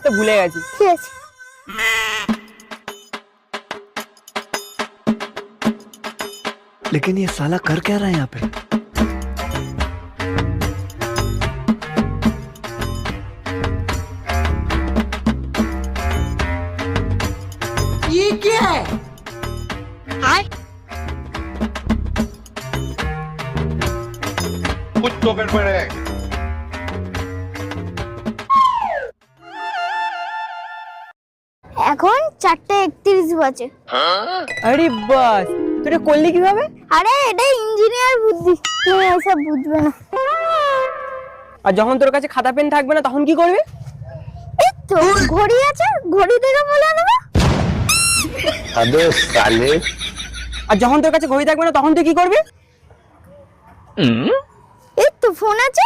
করতে ভুলে গেছি। ঠিক আছে। लेकिन ये साला कर क्या रहा है यहाँ पे? ये क्या है? कुछ तो गड़बड़ है। এখন 4:31 বাজে। আরে বাস, তুই এটা করলি কিভাবে? আরে এটা ইঞ্জিনিয়ার বুদ্ধি, তুমি এসব বুঝবে না। আর যখন তোর কাছে খাতা পেন থাকবে না তখন কি করবি? এই তো ঘড়ি আছে, ঘড়ি দেখে বলে নেবো। अबे साले। আর যখন তোর কাছে ঘড়ি থাকবে না তখন তুই কি করবি? এই তো ফোন আছে।